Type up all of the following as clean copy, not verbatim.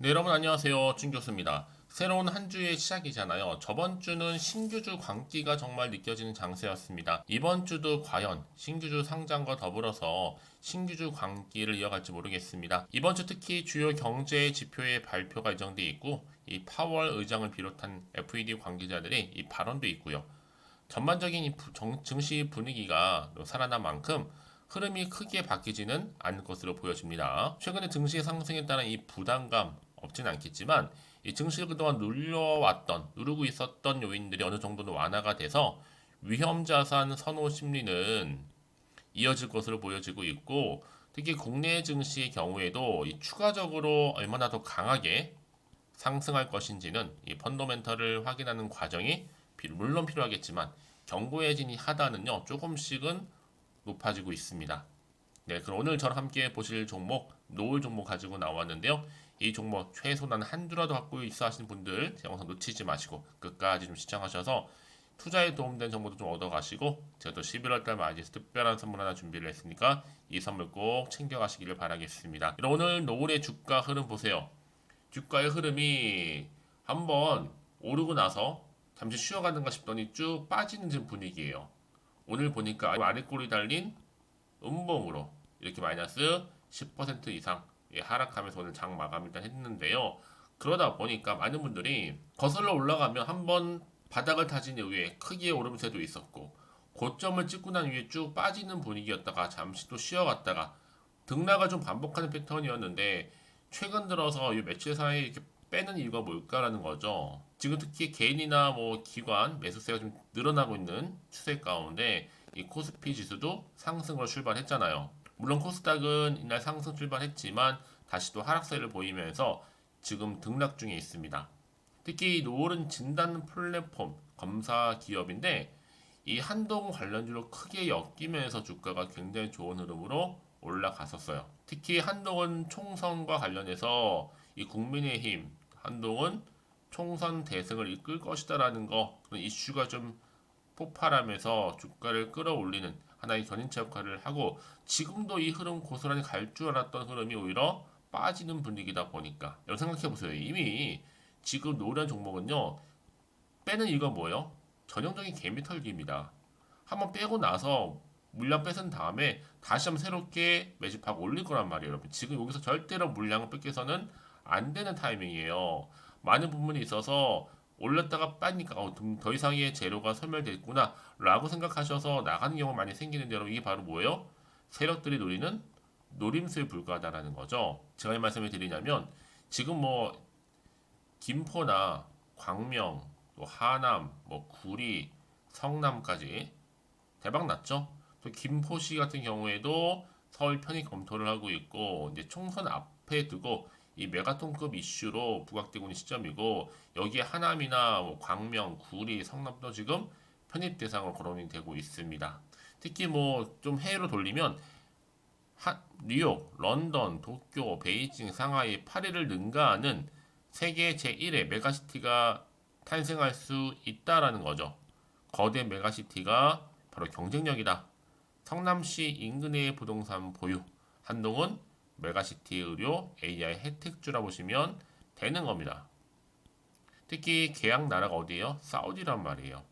네, 여러분 안녕하세요. 준 교수입니다. 새로운 한 주의 시작이잖아요. 저번 주는 신규주 광기가 정말 느껴지는 장세였습니다. 이번 주도 과연 신규주 상장과 더불어서 신규주 광기를 이어갈지 모르겠습니다. 이번 주 특히 주요 경제 지표의 발표가 예정돼 있고 이 파월 의장을 비롯한 FED 관계자들의 이 발언도 있고요. 전반적인 증시 분위기가 살아난 만큼 흐름이 크게 바뀌지는 않을 것으로 보여집니다. 최근에 증시 상승에 따른 이 부담감 없지는 않겠지만 이 증시를 그동안 누르고 있었던 요인들이 어느 정도는 완화가 돼서 위험 자산 선호 심리는 이어질 것으로 보여지고 있고, 특히 국내 증시의 경우에도 이 추가적으로 얼마나 더 강하게 상승할 것인지는 이 펀더멘털을 확인하는 과정이 물론 필요하겠지만 경고해진이 하다는요 조금씩은 높아지고 있습니다. 네, 그럼 오늘 저랑 함께 보실 종목 노을 종목 가지고 나왔는데요. 이 종목 최소한 한주라도 갖고 있어 하시는 분들 제 영상 놓치지 마시고 끝까지 좀 시청하셔서 투자에 도움된 정보도 좀 얻어가시고, 제가 또 11월 달 맞이해서 특별한 선물 하나 준비를 했으니까 이 선물 꼭 챙겨가시기를 바라겠습니다. 그럼 오늘 노을의 주가 흐름 보세요. 주가의 흐름이 한번 오르고 나서 잠시 쉬어가는가 싶더니 쭉 빠지는 지금 분위기예요. 오늘 보니까 아래 꼬리 달린 음봉으로 이렇게 마이너스 10% 이상 하락하면서 오늘 장 마감 일단 했는데요. 그러다 보니까 많은 분들이 거슬러 올라가면 한번 바닥을 타진 이후에 크게 오름세도 있었고, 고점을 찍고 난 이후에 쭉 빠지는 분위기였다가 잠시 또 쉬어갔다가 등락을 좀 반복하는 패턴이었는데, 최근 들어서 이 며칠 사이에 이렇게 빼는 이유가 뭘까라는 거죠. 지금 특히 개인이나 뭐 기관 매수세가 좀 늘어나고 있는 추세 가운데 이 코스피 지수도 상승으로 출발했잖아요. 물론 코스닥은 이날 상승 출발했지만 다시 또 하락세를 보이면서 지금 등락 중에 있습니다. 특히 노을은 진단 플랫폼 검사 기업인데 이 한동 관련주로 크게 엮이면서 주가가 굉장히 좋은 흐름으로 올라갔었어요. 특히 한동은 총선과 관련해서 이 국민의힘 한동은 총선 대승을 이끌 것이다라는 그런 이슈가 좀 폭발하면서 주가를 끌어올리는 하나의 견인차 역할을 하고, 지금도 이 흐름 고스란히 갈 줄 알았던 흐름이 오히려 빠지는 분위기다 보니까, 여러분 생각해 보세요. 이미 지금 노란 종목은요 빼는 이유가 뭐예요? 전형적인 개미 털기입니다. 한번 빼고 나서 물량 뺏은 다음에 다시 한번 새롭게 매집하고 올릴 거란 말이에요, 여러분. 지금 여기서 절대로 물량을 뺏겨서는 안 되는 타이밍이에요. 많은 부분이 있어서 올렸다가 빠니까 더 이상의 재료가 소멸됐구나 라고 생각하셔서 나가는 경우가 많이 생기는데, 여러분 이게 바로 뭐예요? 세력들이 노리는 노림수에 불과하다라는 거죠. 제가 이 말씀을 드리냐면 지금 뭐 김포나 광명, 또 하남, 뭐 구리, 성남까지 대박 났죠. 또 김포시 같은 경우에도 서울 편입 검토를 하고 있고, 이제 총선 앞에 두고 이 메가톤급 이슈로 부각되고 있는 시점이고, 여기에 하남이나 뭐 광명, 구리, 성남도 지금 편입 대상으로 거론이 되고 있습니다. 특히 뭐 좀 해외로 돌리면 뉴욕, 런던, 도쿄, 베이징, 상하이, 파리를 능가하는 세계 제1의 메가시티가 탄생할 수 있다라는 거죠. 거대 메가시티가 바로 경쟁력이다. 성남시 인근의 부동산 보유, 한동은 메가시티 의료 AI 혜택주라 보시면 되는 겁니다. 특히 계약 나라가 어디예요? 사우디란 말이에요.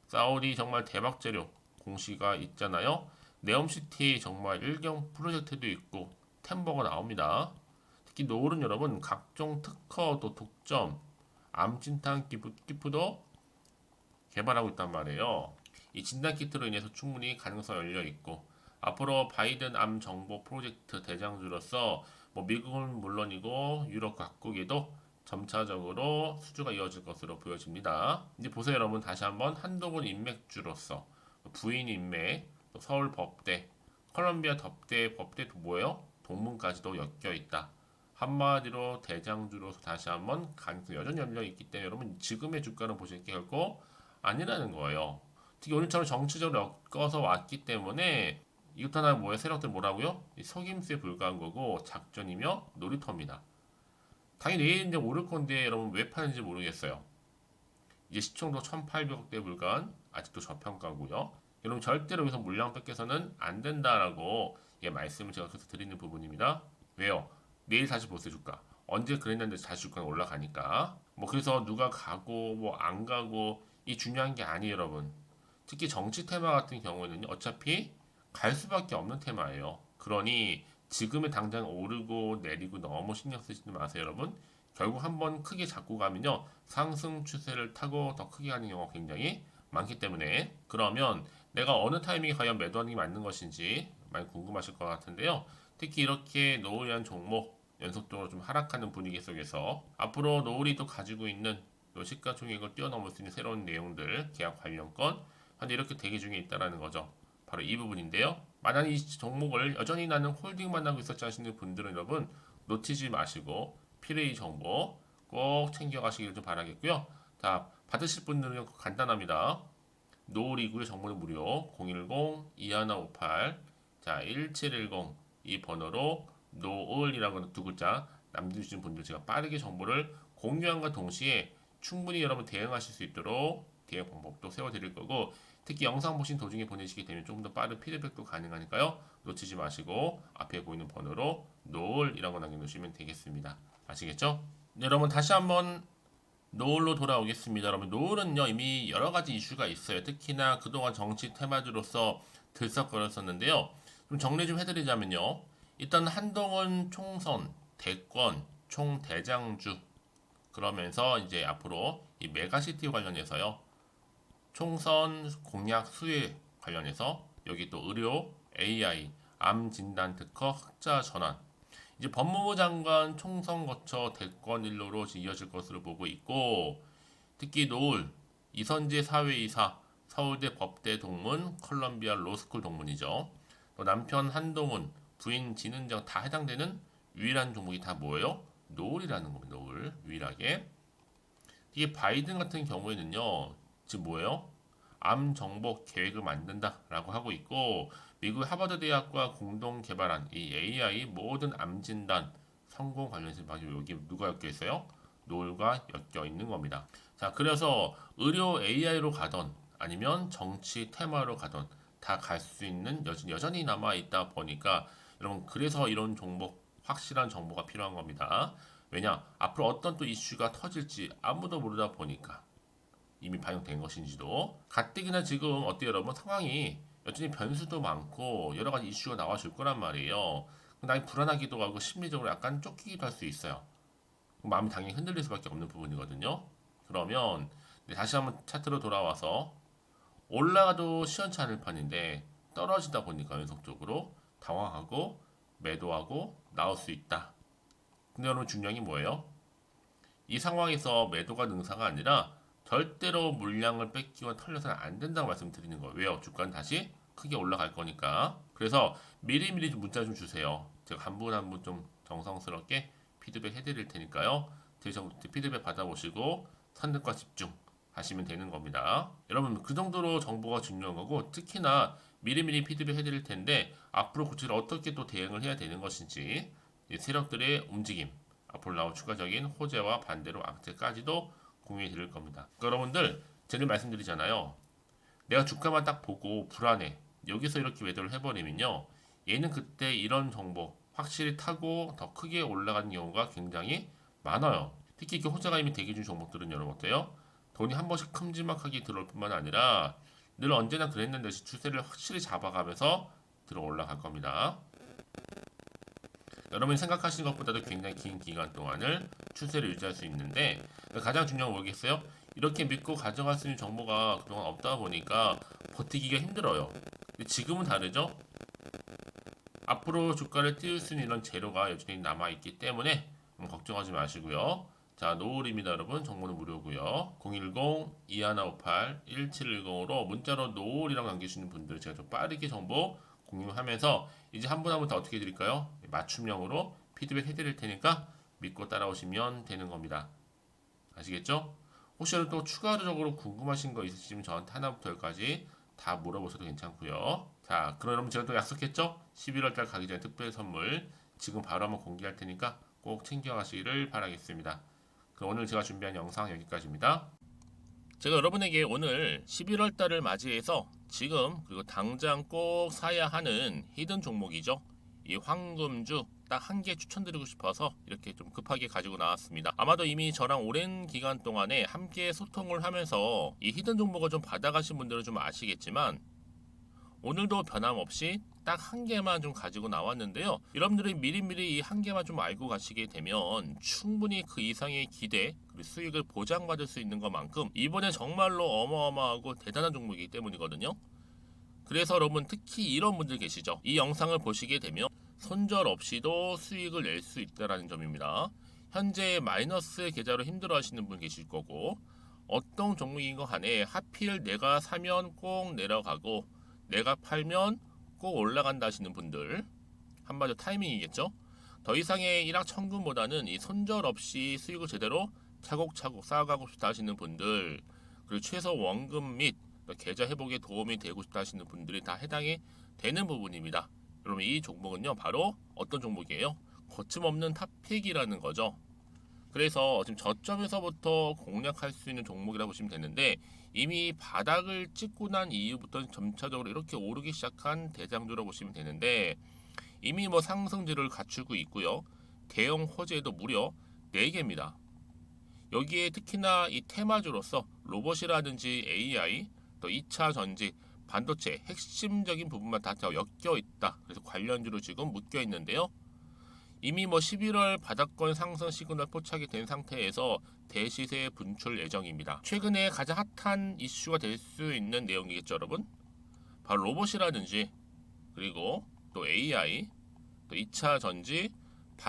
사우디 정말 대박 재료 공시가 있잖아요. 네옴시티 정말 일경 프로젝트도 있고 템버가 나옵니다. 특히 노을은 여러분 각종 특허 또 독점 암진탕 기프도 개발하고 있단 말이에요. 이 진단 키트로 인해서 충분히 가능성 열려 있고, 앞으로 바이든 암 정보 프로젝트 대장주로서 뭐 미국은 물론이고 유럽 각국에도 점차적으로 수주가 이어질 것으로 보여집니다. 이제 보세요, 여러분. 다시 한번 한동훈 인맥주로서 부인 인맥, 또 서울 법대, 컬럼비아 법대도 뭐예요? 동문까지도 엮여 있다. 한마디로 대장주로서 다시 한번 가능성 여전히 열려 있기 때문에 여러분 지금의 주가는 보실 게 결코 아니라는 거예요. 특히 오늘처럼 정치적으로 엮어서 왔기 때문에 이것도 하나 뭐예요? 세력들 뭐라고요? 속임수에 불과한 거고 작전이며 놀이터입니다. 당연히 내일 이제 오를 건데 여러분 왜 파는지 모르겠어요. 이제 시총도 1,800억대에 불과한 아직도 저평가고요. 여러분 절대로 여기서 물량 뺏겨서는 안 된다라고 말씀을 제가 계속 드리는 부분입니다. 왜요? 내일 다시 보세요, 주가. 언제 그랬는데 다시 주가가 올라가니까. 뭐 그래서 누가 가고 뭐 안 가고 이 중요한 게 아니에요, 여러분. 특히 정치 테마 같은 경우에는 어차피 갈 수밖에 없는 테마예요. 그러니 지금의 당장 오르고 내리고 너무 신경 쓰시지 마세요, 여러분. 결국 한번 크게 잡고 가면요, 상승 추세를 타고 더 크게 가는 경우가 굉장히 많기 때문에, 그러면 내가 어느 타이밍에 과연 매도하는 게 맞는 것인지 많이 궁금하실 것 같은데요. 특히 이렇게 노을이란 종목 연속적으로 좀 하락하는 분위기 속에서 앞으로 노을이 또 가지고 있는 또 시가총액을 뛰어넘을 수 있는 새로운 내용들, 계약 관련권 현재 이렇게 대기 중에 있다라는 거죠. 바로 이 부분인데요. 만약 이 종목을 여전히 나는 홀딩만 하고 있었지 하시는 분들은 여러분 놓치지 마시고 필요의 정보 꼭 챙겨가시길 좀 바라겠고요. 자, 받으실 분들은 간단합니다. 노을이고요. 정보는 무료. 010-2158 자, 1710 이 번호로 노을이라고 두 글자 남겨주신 분들 제가 빠르게 정보를 공유함과 동시에 충분히 여러분 대응하실 수 있도록 대응 방법도 세워드릴 거고, 특히 영상 보신 도중에 보내시게 되면 조금 더 빠른 피드백도 가능하니까요. 놓치지 마시고 앞에 보이는 번호로 노을이라고 남겨놓으시면 되겠습니다. 아시겠죠? 네, 여러분 다시 한번 노을로 돌아오겠습니다. 여러분 노을은요 이미 여러 가지 이슈가 있어요. 특히나 그동안 정치 테마주로서 들썩거렸었는데요. 좀 정리 좀 해드리자면요. 일단 한동훈 총선, 대권, 총대장주 그러면서 이제 앞으로 이 메가시티 관련해서요. 총선 공약 수혜 관련해서 여기 또 의료, AI, 암 진단 특허, 흑자 전환. 이제 법무부 장관 총선 거쳐 대권 일로로 이어질 것으로 보고 있고, 특히 노을 이선재 사회이사 서울대 법대 동문, 컬럼비아 로스쿨 동문이죠. 또 남편 한동훈, 부인 진은정 다 해당되는 유일한 종목이 다 뭐예요? 노을이라는 겁니다. 노을 유일하게. 이게 바이든 같은 경우에는요, 지금 뭐예요? 암 정복 계획을 만든다라고 하고 있고, 미국 하버드 대학과 공동 개발한 이 AI 모든 암 진단 성공 관련해서 여기 누가 엮여 있어요? 노을과 엮여 있는 겁니다. 자, 그래서 의료 AI로 가던 아니면 정치 테마로 가던 다 갈 수 있는 여전히 남아 있다 보니까 여러분 그래서 이런 종목 확실한 정보가 필요한 겁니다. 왜냐? 앞으로 어떤 또 이슈가 터질지 아무도 모르다 보니까 이미 반영된 것인지도. 가뜩이나 지금 어때요 여러분? 상황이 여전히 변수도 많고 여러 가지 이슈가 나와줄 거란 말이에요. 나이 불안하기도 하고 심리적으로 약간 쫓기기도 할 수 있어요. 마음이 당연히 흔들릴 수밖에 없는 부분이거든요. 그러면 다시 한번 차트로 돌아와서 올라가도 시원찮을 판인데 떨어지다 보니까 연속적으로 당황하고 매도하고 나올 수 있다. 근데 여러분 중요한 게 뭐예요? 이 상황에서 매도가 능사가 아니라 절대로 물량을 뺏기거나 털려서는 안 된다고 말씀드리는 거예요. 왜요? 주가는 다시 크게 올라갈 거니까. 그래서 미리미리 좀 문자 좀 주세요. 제가 한 분 한 분 좀 정성스럽게 피드백 해드릴 테니까요. 피드백 받아보시고 선택과 집중 하시면 되는 겁니다. 여러분 그 정도로 정보가 중요한 거고, 특히나 미리미리 피드백 해드릴 텐데 앞으로 구체적으로 어떻게 또 대응을 해야 되는 것인지, 세력들의 움직임, 앞으로 나올 추가적인 호재와 반대로 악재까지도 공유해 드릴 겁니다. 그러니까 여러분들 제가 말씀드리잖아요. 내가 주가만 딱 보고 불안해. 여기서 이렇게 매도를 해버리면요. 얘는 그때 이런 정보 확실히 타고 더 크게 올라가는 경우가 굉장히 많아요. 특히 이렇게 호재가 이미 대기 중 종목들은 여러분 어때요? 돈이 한 번씩 큼지막하게 들어올 뿐만 아니라 늘 언제나 그랬는데 추세를 확실히 잡아가면서 들어 올라갈 겁니다. 여러분이 생각하시는 것보다도 굉장히 긴 기간 동안을 추세를 유지할 수 있는데, 가장 중요한 건 뭐겠어요? 이렇게 믿고 가져갈 수 있는 정보가 그동안 없다 보니까 버티기가 힘들어요. 근데 지금은 다르죠? 앞으로 주가를 띄울 수 있는 이런 재료가 여전히 남아있기 때문에 걱정하지 마시고요. 자, 노을입니다, 여러분. 정보는 무료고요. 010-2158-1710으로 문자로 노을이라고 남기시는 분들 제가 좀 빠르게 정보 공유하면서 이제 한 분 한 분 다 어떻게 해드릴까요? 맞춤형으로 피드백 해드릴 테니까 믿고 따라오시면 되는 겁니다. 아시겠죠? 혹시 또 추가적으로 궁금하신 거 있으시면 저한테 하나부터 열까지 다 물어보셔도 괜찮고요. 자, 그럼 여러분 제가 또 약속했죠? 11월달 가기 전에 특별 선물 지금 바로 한번 공개할 테니까 꼭 챙겨가시기를 바라겠습니다. 그럼 오늘 제가 준비한 영상 여기까지입니다. 제가 여러분에게 오늘 11월 달을 맞이해서 지금 그리고 당장 꼭 사야 하는 히든 종목이죠. 이 황금주 딱 한 개 추천드리고 싶어서 이렇게 좀 급하게 가지고 나왔습니다. 아마도 이미 저랑 오랜 기간 동안에 함께 소통을 하면서 이 히든 종목을 좀 받아가신 분들은 좀 아시겠지만 오늘도 변함없이 딱 한 개만 좀 가지고 나왔는데요. 여러분들이 미리미리 이 한 개만 좀 알고 가시게 되면 충분히 그 이상의 기대 그리고 수익을 보장받을 수 있는 것만큼 이번에 정말로 어마어마하고 대단한 종목이기 때문이거든요. 그래서 여러분 특히 이런 분들 계시죠. 이 영상을 보시게 되면 손절 없이도 수익을 낼 수 있다는 점입니다. 현재 마이너스 계좌로 힘들어하시는 분 계실 거고 어떤 종목인 거 간에 하필 내가 사면 꼭 내려가고 내가 팔면 꼭 올라간다 하시는 분들 한마디로 타이밍이겠죠. 더 이상의 일확천금보다는 이 손절 없이 수익을 제대로 차곡차곡 쌓아가고 싶다 하시는 분들 그리고 최소 원금 및 계좌 회복에 도움이 되고 싶다 하시는 분들이 다 해당이 되는 부분입니다. 여러분 이 종목은요 바로 어떤 종목이에요? 거침없는 탑픽이라는 거죠. 그래서 지금 저점에서부터 공략할 수 있는 종목이라고 보시면 되는데 이미 바닥을 찍고 난 이후부터 점차적으로 이렇게 오르기 시작한 대장주라고 보시면 되는데 이미 뭐 상승지를 갖추고 있고요. 대형 호재도 무려 4개입니다. 여기에 특히나 이 테마주로서 로봇이라든지 AI, 또 2차 전지, 반도체 핵심적인 부분만 다 엮여 있다. 그래서 관련주로 지금 묶여 있는데요. 이미 뭐 11월 바닥권 상승 시그널 포착이 된 상태에서 대시세 분출 예정입니다. 최근에 가장 핫한 이슈가 될 수 있는 내용이겠죠, 여러분? 바로 로봇이라든지 그리고 또 AI, 또 2차 전지,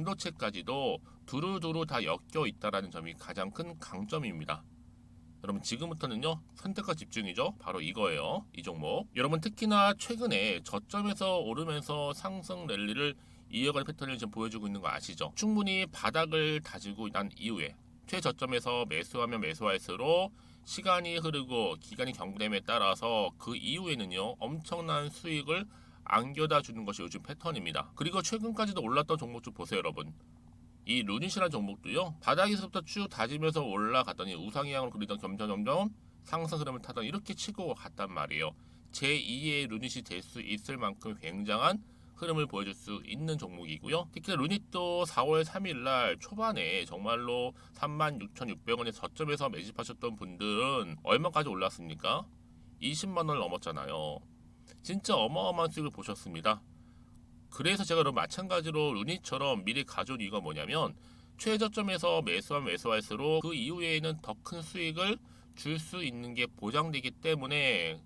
반도체까지도 두루두루 다 엮여 있다는 점이 가장 큰 강점입니다. 여러분 지금부터는요 선택과 집중이죠. 바로 이거예요. 이 종목. 여러분 특히나 최근에 저점에서 오르면서 상승 랠리를 이어갈 패턴을 지금 보여주고 있는 거 아시죠? 충분히 바닥을 다지고 난 이후에 최저점에서 매수하면 매수할수록 시간이 흐르고 기간이 경과됨에 따라서 그 이후에는요 엄청난 수익을 안겨다 주는 것이 요즘 패턴입니다. 그리고 최근까지도 올랐던 종목 좀 보세요, 여러분. 이 루닛이라는 종목도요 바닥에서부터 쭉 다지면서 올라갔더니 우상향으로 그리던 점점 상승 흐름을 타던 이렇게 치고 갔단 말이에요. 제2의 루닛이 될 수 있을 만큼 굉장한 흐름을 보여줄 수 있는 종목이고요. 특히 루닛도 4월 3일 날 초반에 정말로 36,600원의 저점에서 매집하셨던 분들은 얼마까지 올랐습니까? 20만 원을 넘었잖아요. 진짜 어마어마한 수익을 보셨습니다. 그래서 제가 그럼 마찬가지로 루닛처럼 미리 가져온 이유가 뭐냐면 최저점에서 매수하면 매수할수록 그 이후에는 더 큰 수익을 줄 수 있는 게 보장되기 때문에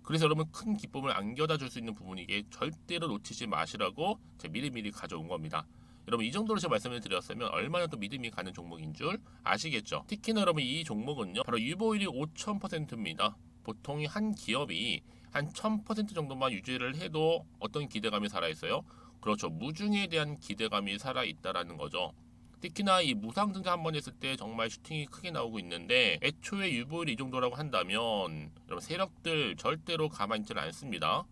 그래서 여러분 큰 기쁨을 안겨다 줄 수 있는 부분이기에 절대로 놓치지 마시라고 제가 미리미리 가져온 겁니다. 여러분 이 정도로 제가 말씀을 드렸으면 얼마나 또 믿음이 가는 종목인 줄 아시겠죠? 특히나 여러분 이 종목은요 바로 유보율이 5000%입니다. 보통 한 기업이 한 1000% 정도만 유지를 해도 어떤 기대감이 살아있어요? 그렇죠. 무중에 대한 기대감이 살아있다라는 거죠. 특히나 이 무상증자 한 번 했을 때 정말 슈팅이 크게 나오고 있는데 애초에 유보율이 이 정도라고 한다면 여러분 세력들 절대로 가만히 있지는 않습니다.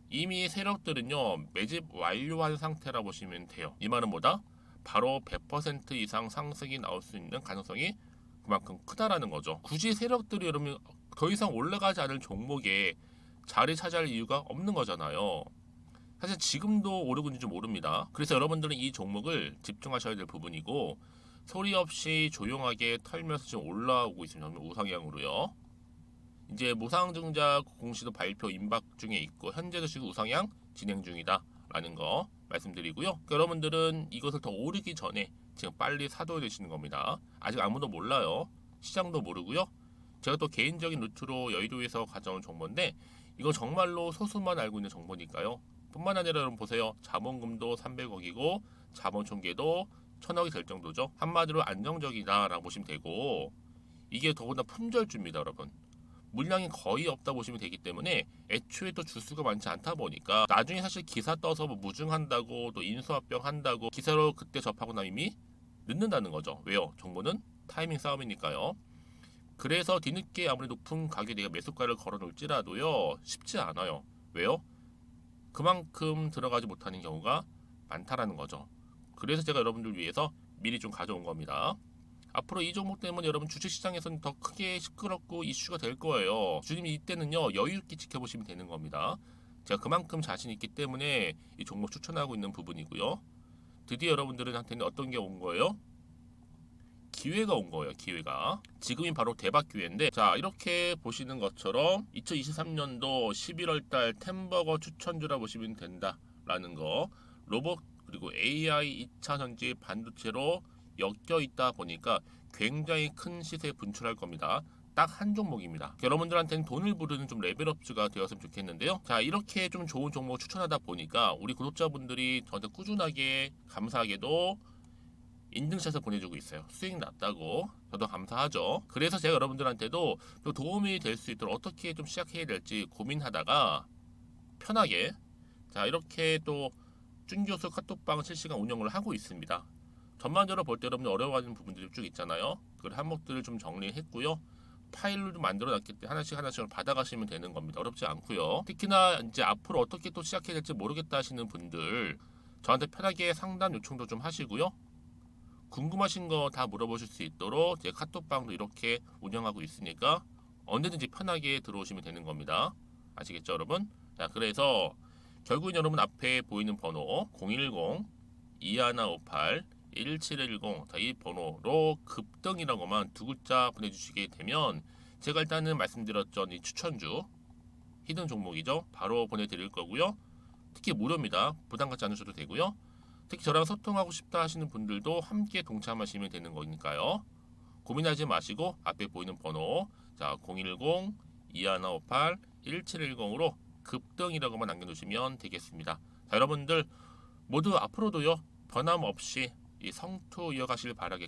이미 세력들은요 매집 완료한 상태라 보시면 돼요. 이 말은 뭐다? 바로 100% 이상 상승이 나올 수 있는 가능성이 그만큼 크다라는 거죠. 굳이 세력들이 여러분 더 이상 올라가지 않을 종목에 자리 차지할 이유가 없는 거잖아요. 사실 지금도 오르고 있는지 모릅니다. 그래서 여러분들은 이 종목을 집중하셔야 될 부분이고 소리 없이 조용하게 털면서 지금 올라오고 있습니다. 우상향으로요. 이제 무상증자 공시도 발표 임박 중에 있고 현재도 지금 우상향 진행 중이다 라는 거 말씀드리고요. 그러니까 여러분들은 이것을 더 오르기 전에 지금 빨리 사둬야 되시는 겁니다. 아직 아무도 몰라요. 시장도 모르고요. 제가 또 개인적인 루트로 여의도에서 가져온 정보인데 이거 정말로 소수만 알고 있는 정보니까요. 뿐만 아니라 여러분 보세요. 자본금도 300억이고 자본 총계도 1000억이 될 정도죠. 한마디로 안정적이다라고 보시면 되고 이게 더구나 품절주입니다, 여러분. 물량이 거의 없다 보시면 되기 때문에 애초에 또 주수가 많지 않다 보니까 나중에 사실 기사 떠서 뭐 무증한다고 또 인수합병 한다고 기사로 그때 접하고 나면 이미 늦는다는 거죠. 왜요? 정보는 타이밍 싸움이니까요. 그래서 뒤늦게 아무리 높은 가격에 내가 매수가를 걸어 놓을지라도요 쉽지 않아요. 왜요? 그만큼 들어가지 못하는 경우가 많다라는 거죠. 그래서 제가 여러분들 위해서 미리 좀 가져온 겁니다. 앞으로 이 종목 때문에 여러분 주식시장에서는 더 크게 시끄럽고 이슈가 될 거예요. 주님이 이때는요 여유 있게 지켜보시면 되는 겁니다. 제가 그만큼 자신 있기 때문에 이 종목 추천하고 있는 부분이고요. 드디어 여러분들한테는 어떤 게 온 거예요? 기회가 온 거예요. 기회가. 지금이 바로 대박 기회인데, 자, 이렇게 보시는 것처럼 2023년도 11월 달 템버거 추천주라 보시면 된다라는 거. 로봇 그리고 AI 2차 전지 반도체로 엮여 있다 보니까 굉장히 큰 시세 분출할 겁니다. 딱 한 종목입니다. 여러분들한테는 돈을 부르는 좀 레벨업주가 되었으면 좋겠는데요. 자, 이렇게 좀 좋은 종목 추천하다 보니까 우리 구독자분들이 저한테 꾸준하게 감사하게도 인증샷을 보내주고 있어요. 수익 났다고. 저도 감사하죠. 그래서 제가 여러분들한테도 또 도움이 될 수 있도록 어떻게 좀 시작해야 될지 고민하다가 편하게, 자, 이렇게 또 준교수 카톡방 실시간 운영을 하고 있습니다. 전반적으로 볼 때 여러분들 어려워하는 부분들이 쭉 있잖아요. 그 항목들을 좀 정리했고요. 파일로 좀 만들어 놨기 때문에 하나씩 받아가시면 되는 겁니다. 어렵지 않고요. 특히나 이제 앞으로 어떻게 또 시작해야 될지 모르겠다 하시는 분들 저한테 편하게 상담 요청도 좀 하시고요. 궁금하신 거 다 물어보실 수 있도록 제 카톡방도 이렇게 운영하고 있으니까 언제든지 편하게 들어오시면 되는 겁니다. 아시겠죠, 여러분? 자, 그래서 결국은 여러분 앞에 보이는 번호 010-2158-1710, 자, 이 번호로 급등이라고만 두 글자 보내주시게 되면 제가 일단은 말씀드렸던 이 추천주 히든 종목이죠. 바로 보내드릴 거고요. 특히 무료입니다. 부담 갖지 않으셔도 되고요. 특히 저랑 소통하고 싶다 하시는 분들도 함께 동참하시면 되는 거니까요. 고민하지 마시고 앞에 보이는 번호, 자, 010-2158-1710으로 급등이라고만 남겨놓으시면 되겠습니다. 자, 여러분들 모두 앞으로도요, 변함없이 이 성투 이어가실 바라겠습니다.